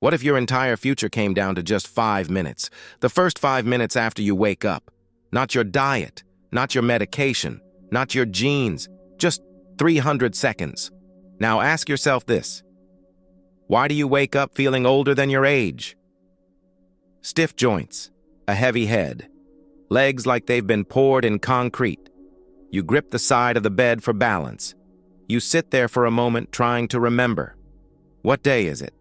What if your entire future came down to just 5 minutes? The first 5 minutes after you wake up. Not your diet, not your medication, not your genes, just 300 seconds. Now ask yourself this. Why do you wake up feeling older than your age? Stiff joints, a heavy head, legs like they've been poured in concrete. You grip the side of the bed for balance. You sit there for a moment trying to remember. What day is it?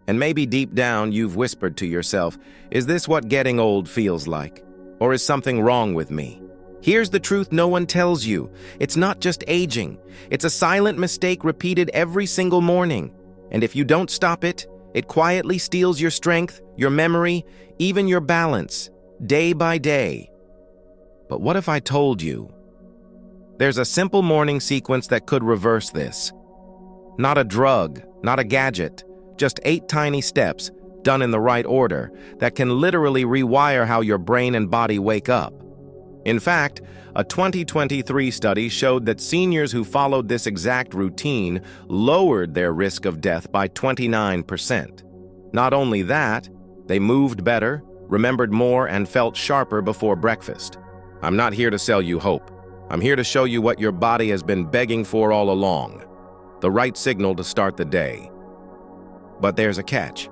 And maybe deep down you've whispered to yourself, is this what getting old feels like? Or is something wrong with me? Here's the truth no one tells you. It's not just aging. It's a silent mistake repeated every single morning. And if you don't stop it, it quietly steals your strength, your memory, even your balance, day by day. But what if I told you? There's a simple morning sequence that could reverse this. Not a drug, not a gadget, just 8 tiny steps, done in the right order, that can literally rewire how your brain and body wake up. In fact, a 2023 study showed that seniors who followed this exact routine lowered their risk of death by 29%. Not only that, they moved better, remembered more, and felt sharper before breakfast. I'm not here to sell you hope. I'm here to show you what your body has been begging for all along. The right signal to start the day. But there's a catch.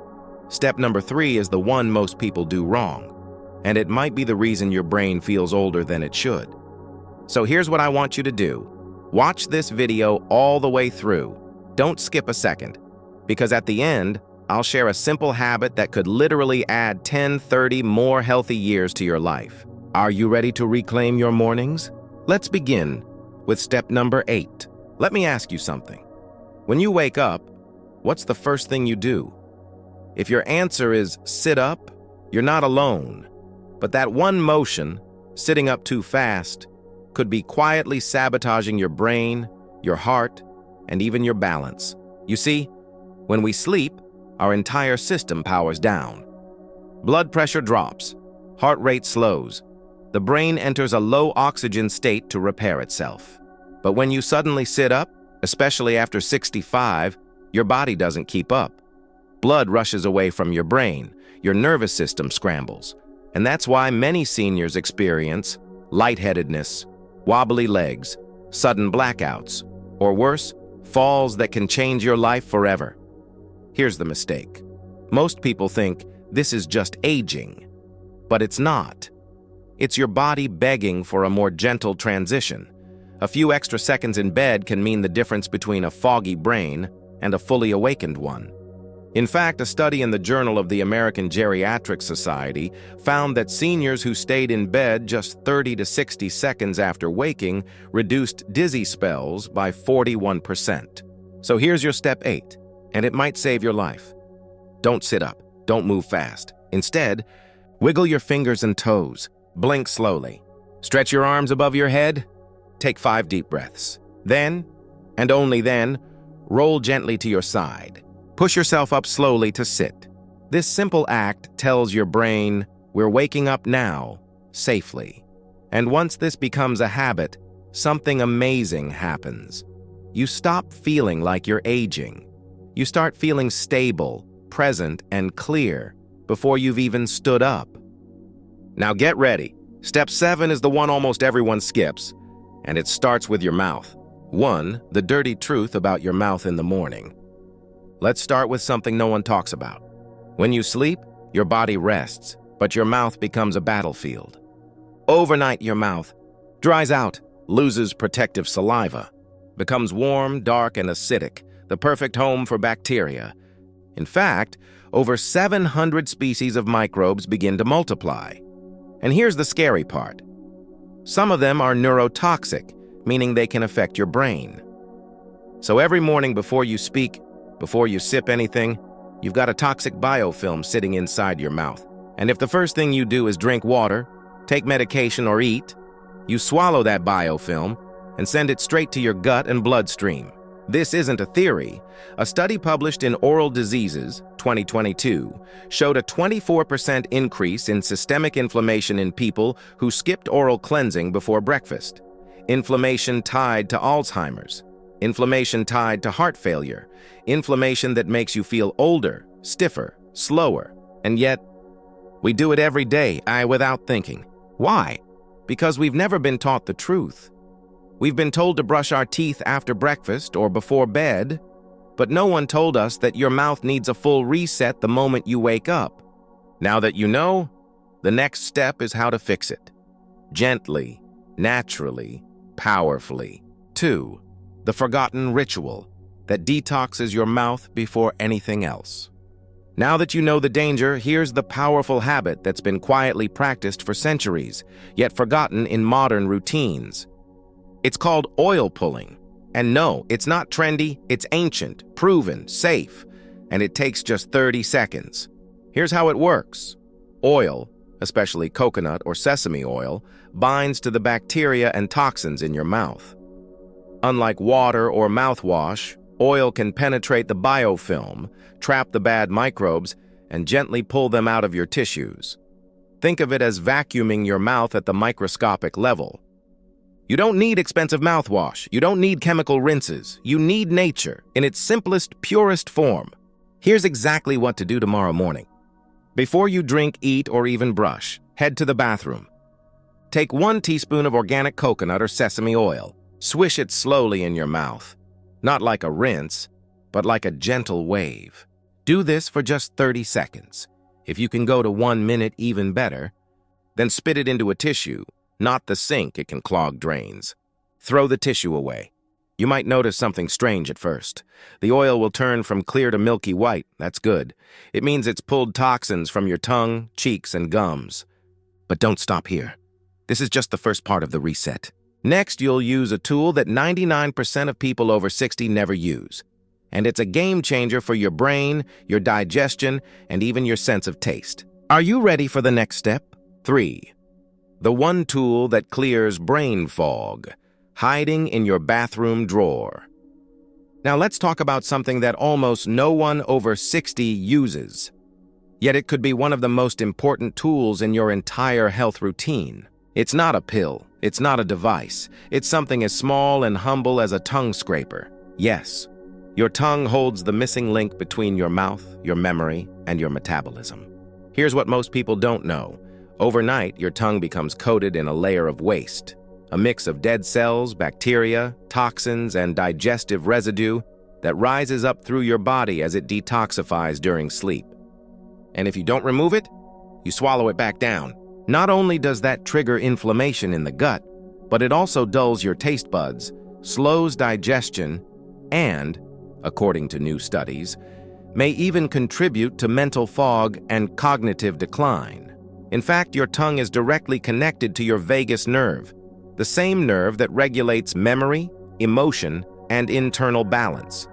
Step number 3 is the one most people do wrong. And it might be the reason your brain feels older than it should. So here's what I want you to do. Watch this video all the way through. Don't skip a second. Because at the end, I'll share a simple habit that could literally add 10, 30 more healthy years to your life. Are you ready to reclaim your mornings? Let's begin with step number 8. Let me ask you something. When you wake up, what's the first thing you do? If your answer is sit up, you're not alone. But that one motion, sitting up too fast, could be quietly sabotaging your brain, your heart, and even your balance. You see, when we sleep, our entire system powers down. Blood pressure drops, heart rate slows. The brain enters a low oxygen state to repair itself. But when you suddenly sit up, especially after 65, your body doesn't keep up. Blood rushes away from your brain, your nervous system scrambles. And that's why many seniors experience lightheadedness, wobbly legs, sudden blackouts, or worse, falls that can change your life forever. Here's the mistake. Most people think this is just aging, but it's not. It's your body begging for a more gentle transition. A few extra seconds in bed can mean the difference between a foggy brain and a fully awakened one. In fact, a study in the Journal of the American Geriatric Society found that seniors who stayed in bed just 30 to 60 seconds after waking reduced dizzy spells by 41%. So here's your step 8, and it might save your life. Don't sit up. Don't move fast. Instead, wiggle your fingers and toes. Blink slowly. Stretch your arms above your head. Take 5 deep breaths. Then, and only then, roll gently to your side. Push yourself up slowly to sit. This simple act tells your brain, we're waking up now, safely. And once this becomes a habit, something amazing happens. You stop feeling like you're aging. You start feeling stable, present, and clear before you've even stood up. Now get ready. Step 7 is the one almost everyone skips, and it starts with your mouth. 1. The dirty truth about your mouth in the morning. Let's start with something no one talks about. When you sleep, your body rests, but your mouth becomes a battlefield. Overnight, your mouth dries out, loses protective saliva, becomes warm, dark, and acidic, the perfect home for bacteria. In fact, over 700 species of microbes begin to multiply. And here's the scary part. Some of them are neurotoxic, meaning they can affect your brain. So every morning before you speak, before you sip anything, you've got a toxic biofilm sitting inside your mouth. And if the first thing you do is drink water, take medication, or eat, you swallow that biofilm and send it straight to your gut and bloodstream. This isn't a theory. A study published in Oral Diseases, 2022, showed a 24% increase in systemic inflammation in people who skipped oral cleansing before breakfast. Inflammation tied to Alzheimer's. Inflammation tied to heart failure. Inflammation that makes you feel older, stiffer, slower, and yet we do it every day, without thinking. Why? Because we've never been taught the truth. We've been told to brush our teeth after breakfast or before bed, but no one told us that your mouth needs a full reset the moment you wake up. Now that you know, the next step is how to fix it. Gently, naturally, powerfully. 2. The forgotten ritual that detoxes your mouth before anything else. Now that you know the danger, here's the powerful habit that's been quietly practiced for centuries, yet forgotten in modern routines. It's called oil pulling. And no, it's not trendy, it's ancient, proven, safe, and it takes just 30 seconds. Here's how it works. Oil, especially coconut or sesame oil, binds to the bacteria and toxins in your mouth. Unlike water or mouthwash, oil can penetrate the biofilm, trap the bad microbes, and gently pull them out of your tissues. Think of it as vacuuming your mouth at the microscopic level. You don't need expensive mouthwash. You don't need chemical rinses. You need nature in its simplest, purest form. Here's exactly what to do tomorrow morning. Before you drink, eat, or even brush, head to the bathroom. Take 1 teaspoon of organic coconut or sesame oil. Swish it slowly in your mouth. Not like a rinse, but like a gentle wave. Do this for just 30 seconds. If you can go to 1 minute, even better. Then spit it into a tissue. Not the sink, it can clog drains. Throw the tissue away. You might notice something strange at first. The oil will turn from clear to milky white. That's good. It means it's pulled toxins from your tongue, cheeks, and gums. But don't stop here. This is just the first part of the reset. Next, you'll use a tool that 99% of people over 60 never use. And it's a game changer for your brain, your digestion, and even your sense of taste. Are you ready for the next step? 3. The one tool that clears brain fog, hiding in your bathroom drawer. Now let's talk about something that almost no one over 60 uses. Yet it could be one of the most important tools in your entire health routine. It's not a pill. It's not a device. It's something as small and humble as a tongue scraper. Yes, your tongue holds the missing link between your mouth, your memory, and your metabolism. Here's what most people don't know. Overnight, your tongue becomes coated in a layer of waste, a mix of dead cells, bacteria, toxins, and digestive residue that rises up through your body as it detoxifies during sleep. And if you don't remove it, you swallow it back down. Not only does that trigger inflammation in the gut, but it also dulls your taste buds, slows digestion, and, according to new studies, may even contribute to mental fog and cognitive decline. In fact, your tongue is directly connected to your vagus nerve, the same nerve that regulates memory, emotion, and internal balance.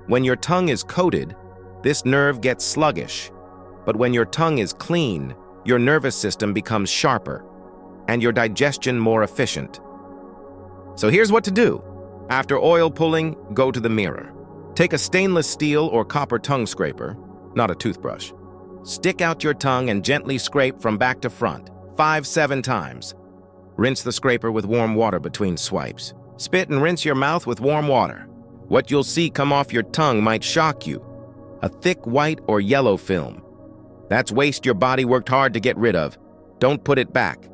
When your tongue is coated, this nerve gets sluggish. But when your tongue is clean, your nervous system becomes sharper, and your digestion more efficient. So here's what to do. After oil pulling, go to the mirror. Take a stainless steel or copper tongue scraper, not a toothbrush. Stick out your tongue and gently scrape from back to front, 5-7 times. Rinse the scraper with warm water between swipes. Spit and rinse your mouth with warm water. What you'll see come off your tongue might shock you. A thick white or yellow film. That's waste your body worked hard to get rid of. Don't put it back.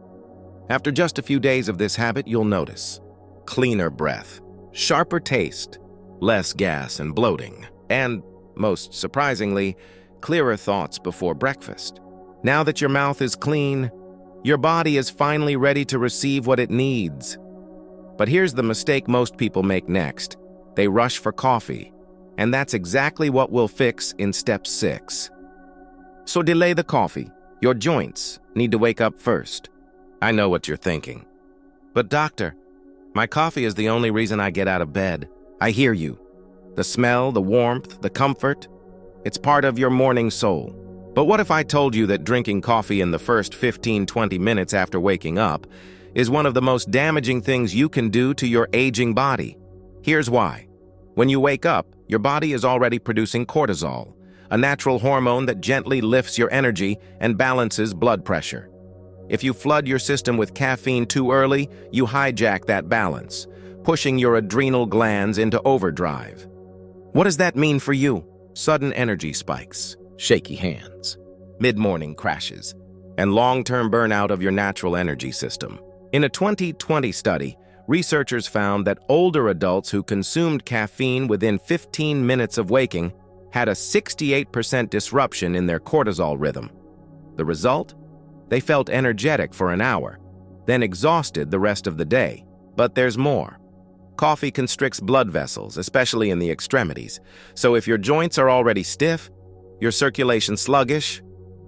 After just a few days of this habit, you'll notice cleaner breath, sharper taste, less gas and bloating, and, most surprisingly, clearer thoughts before breakfast. Now that your mouth is clean, your body is finally ready to receive what it needs. But here's the mistake most people make next. They rush for coffee, and that's exactly what we'll fix in step 6. So delay the coffee. Your joints need to wake up first. I know what you're thinking. But doctor, my coffee is the only reason I get out of bed. I hear you. The smell, the warmth, the comfort, it's part of your morning soul. But what if I told you that drinking coffee in the first 15-20 minutes after waking up is one of the most damaging things you can do to your aging body? Here's why. When you wake up, your body is already producing cortisol, a natural hormone that gently lifts your energy and balances blood pressure. If you flood your system with caffeine too early, you hijack that balance, pushing your adrenal glands into overdrive. What does that mean for you? Sudden energy spikes, shaky hands, mid-morning crashes, and long-term burnout of your natural energy system. In a 2020 study, researchers found that older adults who consumed caffeine within 15 minutes of waking had a 68% disruption in their cortisol rhythm. The result? They felt energetic for an hour, then exhausted the rest of the day. But there's more. Coffee constricts blood vessels, especially in the extremities. So if your joints are already stiff, your circulation sluggish,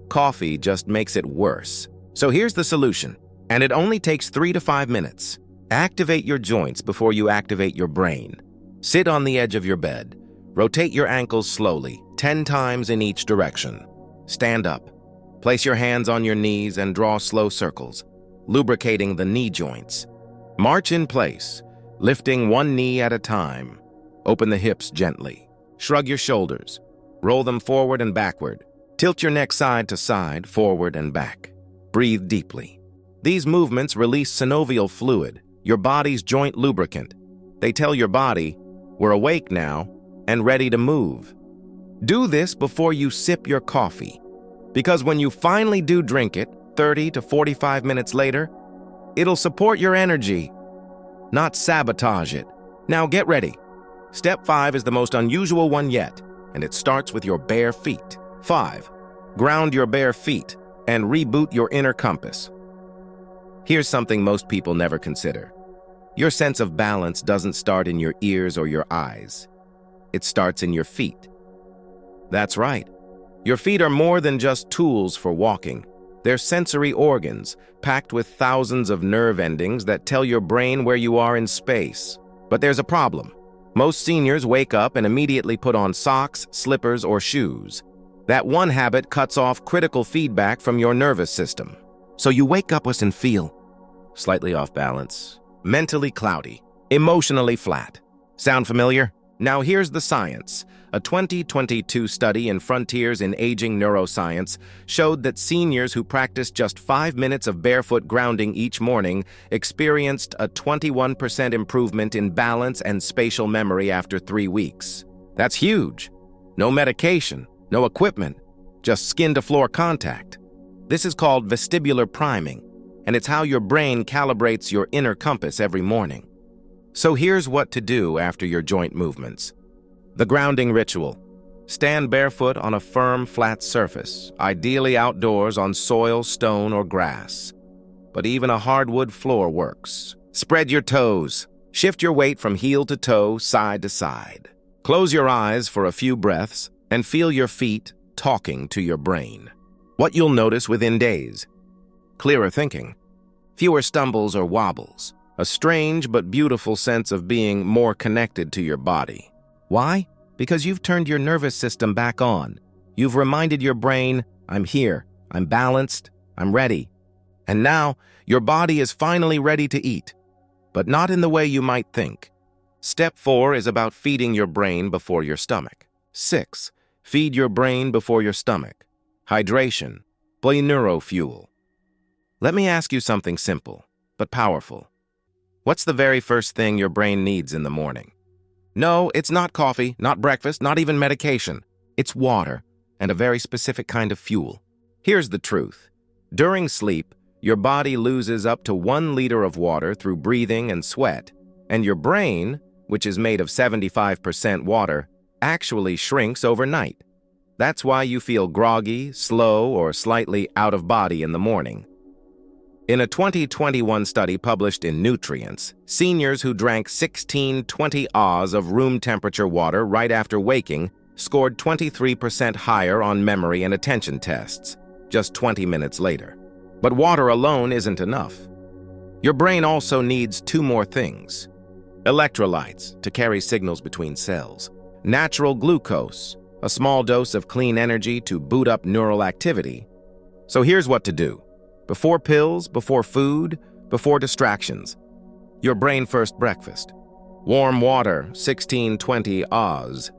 coffee just makes it worse. So here's the solution, and it only takes 3 to 5 minutes. Activate your joints before you activate your brain. Sit on the edge of your bed. Rotate your ankles slowly, 10 times in each direction. Stand up. Place your hands on your knees and draw slow circles, lubricating the knee joints. March in place, lifting one knee at a time. Open the hips gently. Shrug your shoulders. Roll them forward and backward. Tilt your neck side to side, forward and back. Breathe deeply. These movements release synovial fluid, your body's joint lubricant. They tell your body, we're awake now and ready to move. Do this before you sip your coffee, because when you finally do drink it, 30 to 45 minutes later, it'll support your energy, not sabotage it. Now get ready. Step 5 is the most unusual one yet, and it starts with your bare feet. 5. Ground your bare feet and reboot your inner compass. Here's something most people never consider. Your sense of balance doesn't start in your ears or your eyes. It starts in your feet. That's right. Your feet are more than just tools for walking. They're sensory organs, packed with thousands of nerve endings that tell your brain where you are in space. But there's a problem. Most seniors wake up and immediately put on socks, slippers, or shoes. That one habit cuts off critical feedback from your nervous system. So you wake up and feel slightly off balance, mentally cloudy, emotionally flat. Sound familiar? Now here's the science. A 2022 study in Frontiers in Aging Neuroscience showed that seniors who practiced just 5 minutes of barefoot grounding each morning experienced a 21% improvement in balance and spatial memory after 3 weeks. That's huge. No medication, no equipment, just skin-to-floor contact. This is called vestibular priming, and it's how your brain calibrates your inner compass every morning. So here's what to do after your joint movements. The grounding ritual. Stand barefoot on a firm, flat surface, ideally outdoors on soil, stone, or grass. But even a hardwood floor works. Spread your toes. Shift your weight from heel to toe, side to side. Close your eyes for a few breaths and feel your feet talking to your brain. What you'll notice within days. Clearer thinking. Fewer stumbles or wobbles. A strange but beautiful sense of being more connected to your body. Why? Because you've turned your nervous system back on. You've reminded your brain, I'm here, I'm balanced, I'm ready. And now, your body is finally ready to eat, but not in the way you might think. Step 4 is about feeding your brain before your stomach. 6. Feed your brain before your stomach. Hydration. Play neurofuel. Let me ask you something simple, but powerful. What's the very first thing your brain needs in the morning? No, it's not coffee, not breakfast, not even medication. It's water, and a very specific kind of fuel. Here's the truth. During sleep, your body loses up to 1 liter of water through breathing and sweat, and your brain, which is made of 75% water, actually shrinks overnight. That's why you feel groggy, slow, or slightly out of body in the morning. In a 2021 study published in Nutrients, seniors who drank 16-20 Oz of room temperature water right after waking scored 23% higher on memory and attention tests, just 20 minutes later. But water alone isn't enough. Your brain also needs 2 more things. Electrolytes, to carry signals between cells. Natural glucose, a small dose of clean energy to boot up neural activity. So here's what to do. Before pills, before food, before distractions. Your brain first breakfast. Warm water, 16-20 Oz.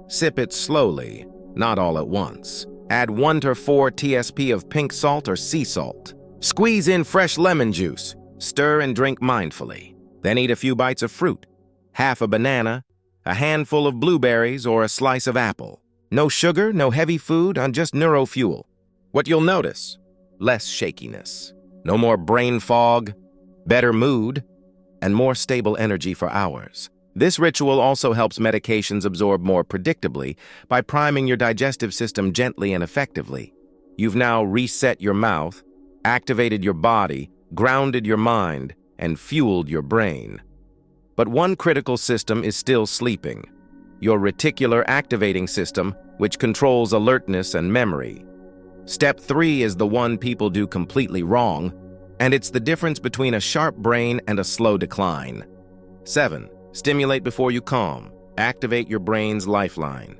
Sip it slowly, not all at once. Add 1 to 4 TSP of pink salt or sea salt. Squeeze in fresh lemon juice. Stir and drink mindfully. Then eat a few bites of fruit. Half a banana, a handful of blueberries, or a slice of apple. No sugar, no heavy food, on just neurofuel. What you'll notice: less shakiness, no more brain fog, better mood, and more stable energy for hours. This ritual also helps medications absorb more predictably by priming your digestive system gently and effectively. You've now reset your mouth, activated your body, grounded your mind, and fueled your brain. But one critical system is still sleeping: your reticular activating system, which controls alertness and memory. Step 3 is the one people do completely wrong, and it's the difference between a sharp brain and a slow decline. 7. Stimulate before you calm. Activate your brain's lifeline.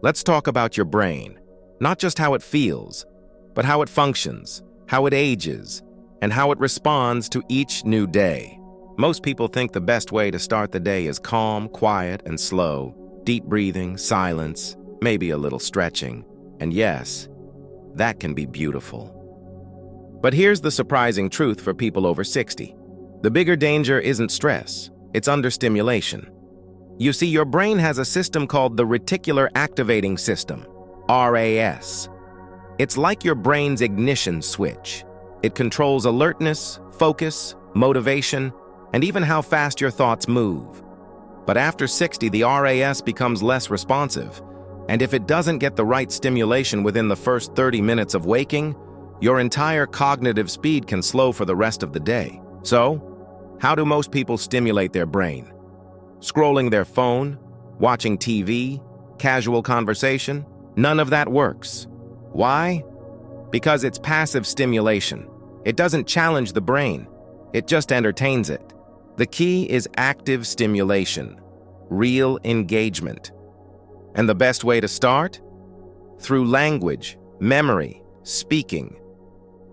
Let's talk about your brain. Not just how it feels, but how it functions, how it ages, and how it responds to each new day. Most people think the best way to start the day is calm, quiet, and slow. Deep breathing, silence, maybe a little stretching. And yes, that can be beautiful. But here's the surprising truth for people over 60. The bigger danger isn't stress, it's understimulation. You see, your brain has a system called the Reticular Activating System, RAS. It's like your brain's ignition switch. It controls alertness, focus, motivation, and even how fast your thoughts move. But after 60, the RAS becomes less responsive, and if it doesn't get the right stimulation within the first 30 minutes of waking, your entire cognitive speed can slow for the rest of the day. So, how do most people stimulate their brain? Scrolling their phone? Watching TV? Casual conversation? None of that works. Why? Because it's passive stimulation. It doesn't challenge the brain. It just entertains it. The key is active stimulation, real engagement. And the best way to start? Through language, memory, speaking.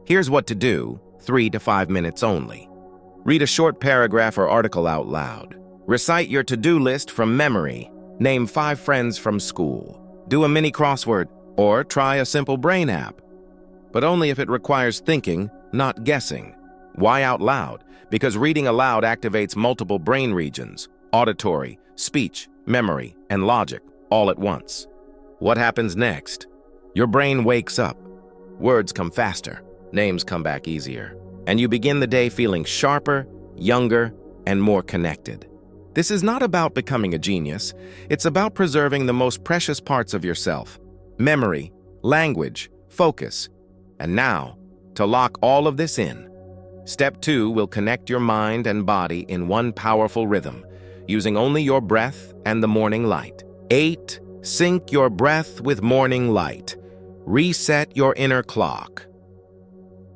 Here's what to do, 3 to 5 minutes only. Read a short paragraph or article out loud. Recite your to-do list from memory. Name 5 friends from school. Do a mini crossword, or try a simple brain app. But only if it requires thinking, not guessing. Why out loud? Because reading aloud activates multiple brain regions: auditory, speech, memory, and logic, all at once. What happens next? Your brain wakes up. Words come faster. Names come back easier. And you begin the day feeling sharper, younger, and more connected. This is not about becoming a genius. It's about preserving the most precious parts of yourself: memory, language, focus. And now, to lock all of this in, Step 2 will connect your mind and body in one powerful rhythm, using only your breath and the morning light. 8. Sync your breath with morning light. Reset your inner clock.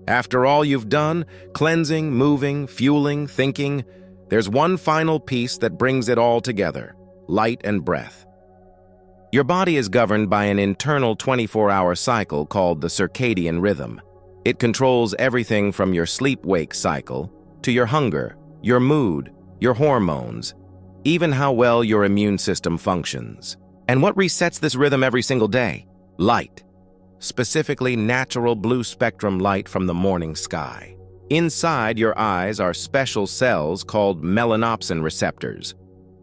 After all you've done, cleansing, moving, fueling, thinking, there's one final piece that brings it all together: light and breath. Your body is governed by an internal 24-hour cycle called the circadian rhythm. It controls everything from your sleep-wake cycle to your hunger, your mood, your hormones, even how well your immune system functions. And what resets this rhythm every single day? Light. Specifically natural blue spectrum light from the morning sky. Inside your eyes are special cells called melanopsin receptors.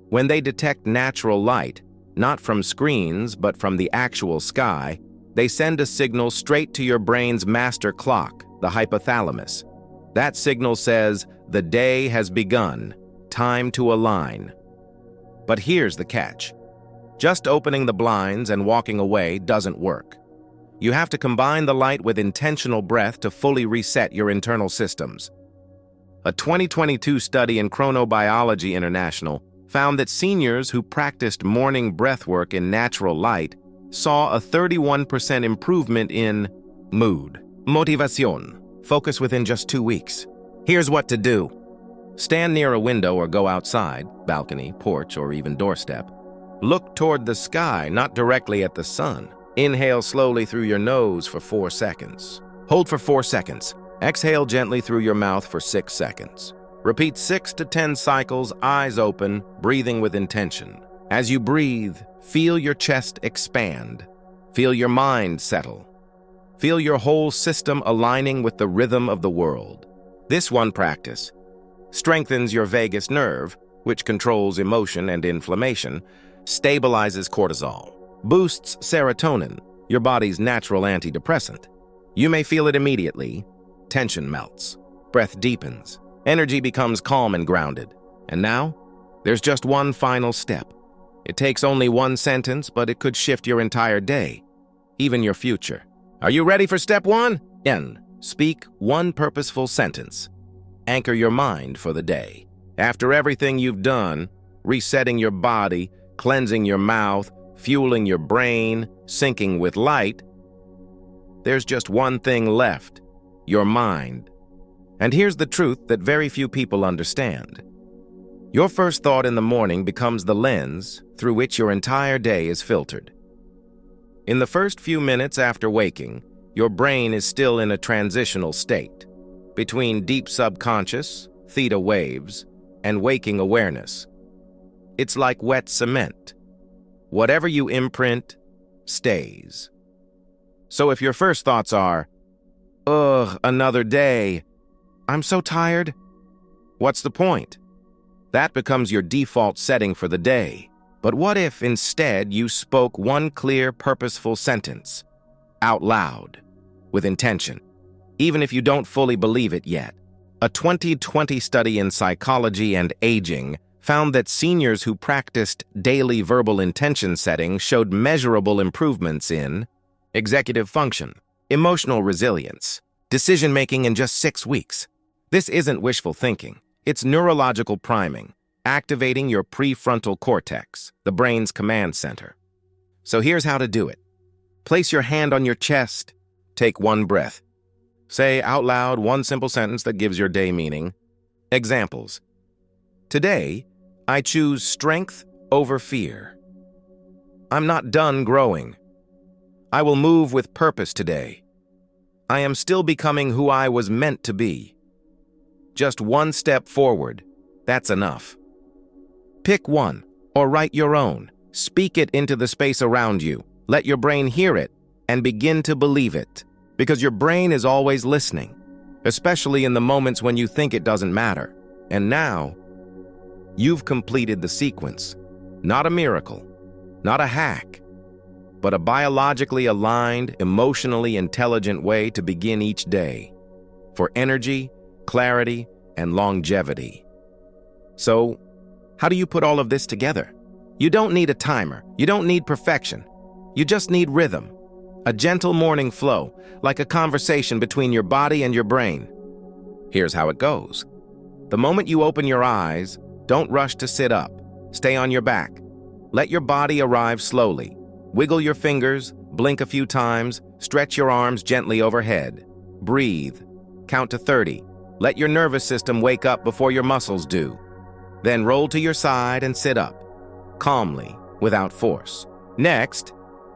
When they detect natural light, not from screens but from the actual sky, they send a signal straight to your brain's master clock, the hypothalamus. That signal says, the day has begun, time to align. But here's the catch. Just opening the blinds and walking away doesn't work. You have to combine the light with intentional breath to fully reset your internal systems. A 2022 study in Chronobiology International found that seniors who practiced morning breathwork in natural light saw a 31% improvement in mood, motivación, focus within just 2 weeks. Here's what to do. Stand near a window or go outside, balcony, porch, or even doorstep. Look toward the sky, not directly at the sun. Inhale slowly through your nose for 4 seconds. Hold for 4 seconds. Exhale gently through your mouth for 6 seconds. Repeat 6 to 10 cycles, eyes open, breathing with intention. As you breathe, feel your chest expand. Feel your mind settle. Feel your whole system aligning with the rhythm of the world. This one practice strengthens your vagus nerve, which controls emotion and inflammation, stabilizes cortisol, boosts serotonin, your body's natural antidepressant. You may feel it immediately. Tension melts, breath deepens, energy becomes calm and grounded. And now, there's just one final step. It takes only one sentence, but it could shift your entire day, even your future. Are you ready for step 1? Speak one purposeful sentence. Anchor your mind for the day. After everything you've done, resetting your body, cleansing your mouth, fueling your brain, syncing with light, there's just one thing left: your mind. And here's the truth that very few people understand. Your first thought in the morning becomes the lens through which your entire day is filtered. In the first few minutes after waking, your brain is still in a transitional state between deep subconscious, theta waves, and waking awareness. It's like wet cement. Whatever you imprint stays. So if your first thoughts are, "Ugh, another day. I'm so tired," what's the point? That becomes your default setting for the day. But what if instead you spoke one clear, purposeful sentence, out loud, with intention, even if you don't fully believe it yet? A 2020 study in psychology and aging found that seniors who practiced daily verbal intention setting showed measurable improvements in executive function, emotional resilience, decision-making in just 6 weeks. This isn't wishful thinking. It's neurological priming, activating your prefrontal cortex, the brain's command center. So here's how to do it. Place your hand on your chest. Take one breath. Say out loud one simple sentence that gives your day meaning. Examples. Today, I choose strength over fear. I'm not done growing. I will move with purpose today. I am still becoming who I was meant to be. Just one step forward. That's enough. Pick one, or write your own. Speak it into the space around you. Let your brain hear it, and begin to believe it. Because your brain is always listening, especially in the moments when you think it doesn't matter. And now, you've completed the sequence. Not a miracle, not a hack, but a biologically aligned, emotionally intelligent way to begin each day. For energy, clarity, and longevity. So, how do you put all of this together? You don't need a timer. You don't need perfection. You just need rhythm. A gentle morning flow, like a conversation between your body and your brain. Here's how it goes. The moment you open your eyes, don't rush to sit up. Stay on your back. Let your body arrive slowly. Wiggle your fingers, blink a few times, stretch your arms gently overhead. Breathe. Count to 30. Let your nervous system wake up before your muscles do. Then roll to your side and sit up, calmly, without force. Next,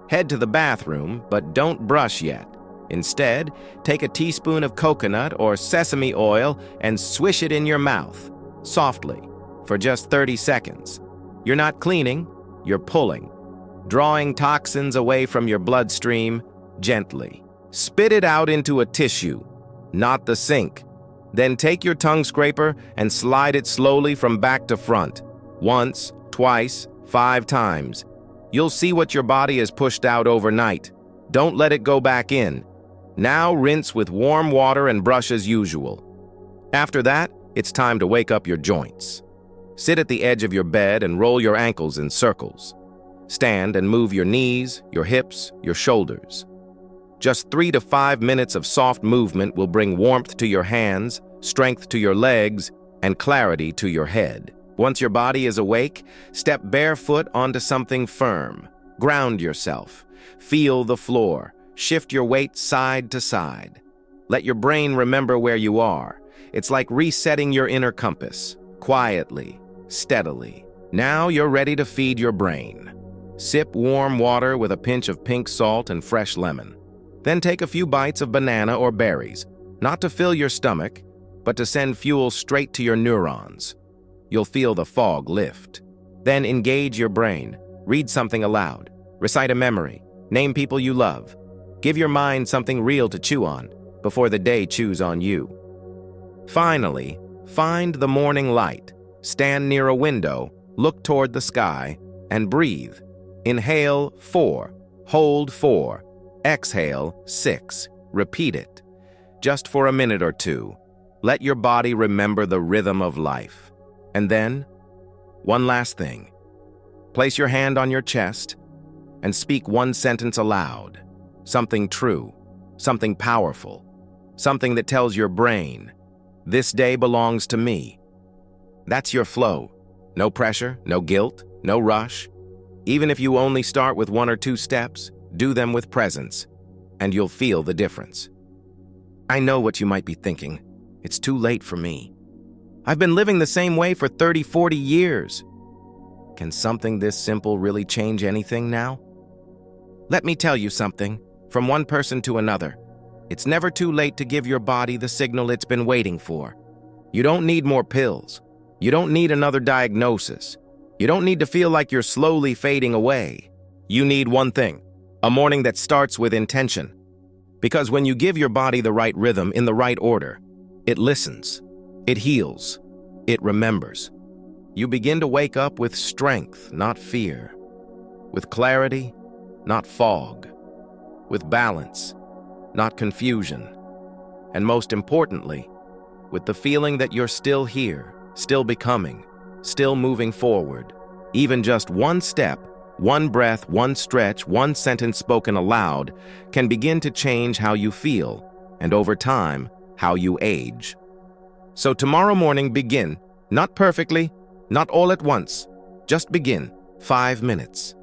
head to the bathroom, but don't brush yet. Instead, take a teaspoon of coconut or sesame oil and swish it in your mouth, softly, for just 30 seconds. You're not cleaning, you're pulling, drawing toxins away from your bloodstream gently. Spit it out into a tissue, not the sink. Then take your tongue scraper and slide it slowly from back to front. Once, twice, 5 times. You'll see what your body has pushed out overnight. Don't let it go back in. Now rinse with warm water and brush as usual. After that, it's time to wake up your joints. Sit at the edge of your bed and roll your ankles in circles. Stand and move your knees, your hips, your shoulders. Just 3 to 5 minutes of soft movement will bring warmth to your hands, strength to your legs, and clarity to your head. Once your body is awake, step barefoot onto something firm. Ground yourself. Feel the floor. Shift your weight side to side. Let your brain remember where you are. It's like resetting your inner compass, quietly, steadily. Now you're ready to feed your brain. Sip warm water with a pinch of pink salt and fresh lemon. Then take a few bites of banana or berries, not to fill your stomach, but to send fuel straight to your neurons. You'll feel the fog lift. Then engage your brain. Read something aloud. Recite a memory. Name people you love. Give your mind something real to chew on before the day chews on you. Finally, find the morning light. Stand near a window, look toward the sky, and breathe. Inhale 4, hold 4, exhale 6. Repeat it. Just for a minute or two. Let your body remember the rhythm of life. And then, one last thing. Place your hand on your chest and speak one sentence aloud. Something true, something powerful, something that tells your brain, this day belongs to me. That's your flow. No pressure, no guilt, no rush. Even if you only start with 1 or 2 steps, do them with presence, and you'll feel the difference. I know what you might be thinking. It's too late for me. I've been living the same way for 30, 40 years. Can something this simple really change anything now? Let me tell you something, from one person to another. It's never too late to give your body the signal it's been waiting for. You don't need more pills. You don't need another diagnosis. You don't need to feel like you're slowly fading away. You need one thing, a morning that starts with intention. Because when you give your body the right rhythm in the right order, it listens, it heals, it remembers. You begin to wake up with strength, not fear, with clarity, not fog, with balance, not confusion, and most importantly, with the feeling that you're still here, still becoming, still moving forward. Even just one step, one breath, one stretch, one sentence spoken aloud can begin to change how you feel, and over time, how you age. So tomorrow morning, begin, not perfectly, not all at once, just begin, 5 minutes.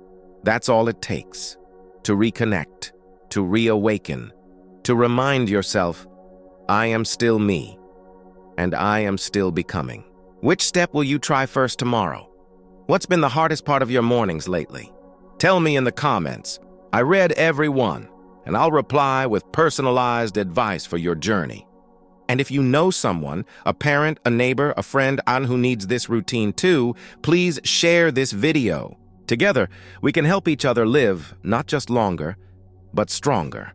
That's all it takes to reconnect, to reawaken, to remind yourself, I am still me, and I am still becoming. Which step will you try first tomorrow? What's been the hardest part of your mornings lately? Tell me in the comments. I read every one, and I'll reply with personalized advice for your journey. And if you know someone, a parent, a neighbor, a friend, who needs this routine too, please share this video. Together, we can help each other live not just longer, but stronger.